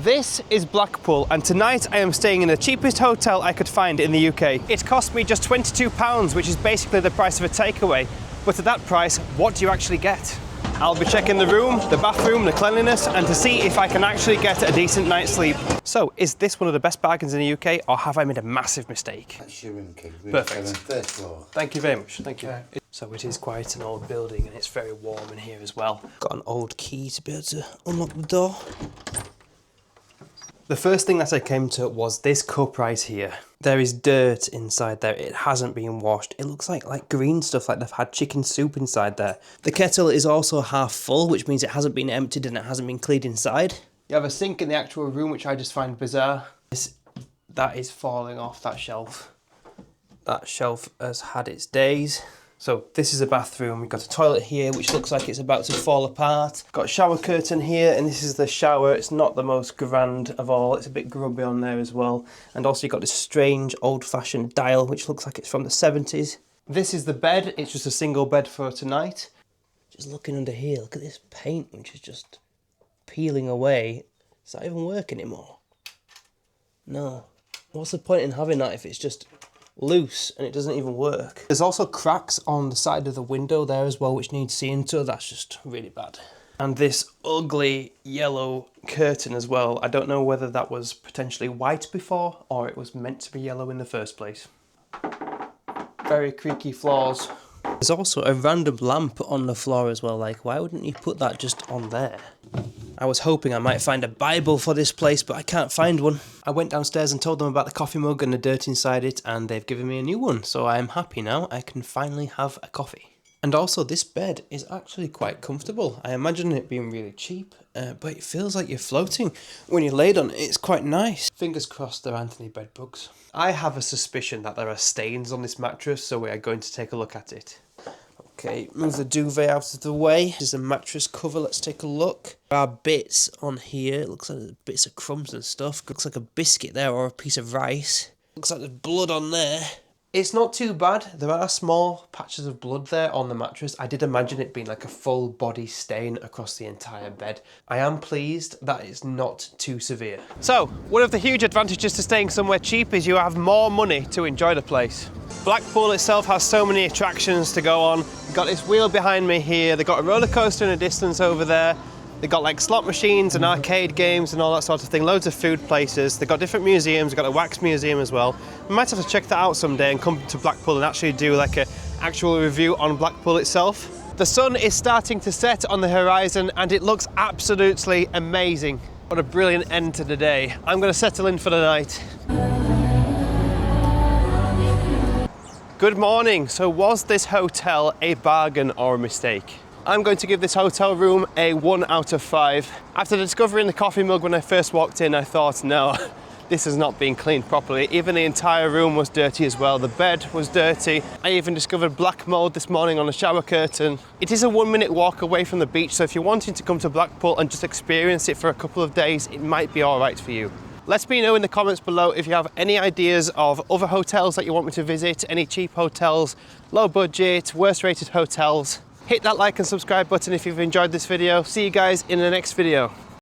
This is Blackpool, and tonight I am staying in the cheapest hotel I could find in the UK. It cost me just £22, which is basically the price of a takeaway. But at that price, what do you actually get? I'll be checking the room, the bathroom, the cleanliness, and to see if I can actually get a decent night's sleep. So, is this one of the best bargains in the UK, or have I made a massive mistake? That's your room, kid. Room Perfect. 7, first floor. Thank you very much, thank you. So it is quite an old building, and it's very warm in here as well. Got an old key to be able to unlock the door. The first thing that I came to was this cup right here. There is dirt inside there. It hasn't been washed. It looks like green stuff, like they've had chicken soup inside there. The kettle is also half full, which means it hasn't been emptied and it hasn't been cleaned inside. You have a sink in the actual room, which I just find bizarre. That is falling off that shelf. That shelf has had its days. So this is a bathroom. We've got a toilet here, which looks like it's about to fall apart. Got a shower curtain here, and this is the shower. It's not the most grand of all. It's a bit grubby on there as well. And also you've got this strange old-fashioned dial, which looks like it's from the 70s. This is the bed. It's just a single bed for tonight. Just looking under here, look at this paint, which is just peeling away. Does that even work anymore? No. What's the point in having that if it's just loose and it doesn't even work? There's also cracks on the side of the window there as well, which needs seeing to. That's just really bad. And this ugly yellow curtain as well. I don't know whether that was potentially white before or it was meant to be yellow in the first place. Very creaky floors. There's also a random lamp on the floor as well. Like, why wouldn't you put that just on there? I was hoping I might find a Bible for this place, but I can't find one. I went downstairs and told them about the coffee mug and the dirt inside it, and they've given me a new one, so I'm happy now. I can finally have a coffee. And also, this bed is actually quite comfortable. I imagine it being really cheap, but it feels like you're floating. When you're laid on it, it's quite nice. Fingers crossed there aren't any bed bugs. I have a suspicion that there are stains on this mattress, so we are going to take a look at it. Okay, move the duvet out of the way. There's a mattress cover, let's take a look. There are bits on here, it looks like there's bits of crumbs and stuff. Looks like a biscuit there or a piece of rice. Looks like there's blood on there. It's not too bad. There are small patches of blood there on the mattress. I did imagine it being like a full body stain across the entire bed. I am pleased that it's not too severe. So, one of the huge advantages to staying somewhere cheap is you have more money to enjoy the place. Blackpool itself has so many attractions to go on. You've got this wheel behind me here. They've got a roller coaster in the distance over there. They've got like slot machines and arcade games and all that sort of thing. Loads of food places. They've got different museums. They've got a wax museum as well. We might have to check that out someday and come to Blackpool and actually do like an actual review on Blackpool itself. The sun is starting to set on the horizon and it looks absolutely amazing. What a brilliant end to the day. I'm going to settle in for the night. Good morning. So was this hotel a bargain or a mistake? I'm going to give this hotel room a 1 out of 5. After discovering the coffee mug when I first walked in, I thought, no, this has not been cleaned properly. Even the entire room was dirty as well. The bed was dirty. I even discovered black mold this morning on the shower curtain. It is a 1-minute walk away from the beach, so if you're wanting to come to Blackpool and just experience it for a couple of days, it might be all right for you. Let me know in the comments below if you have any ideas of other hotels that you want me to visit, any cheap hotels, low budget, worst rated hotels. Hit that like and subscribe button if you've enjoyed this video. See you guys in the next video.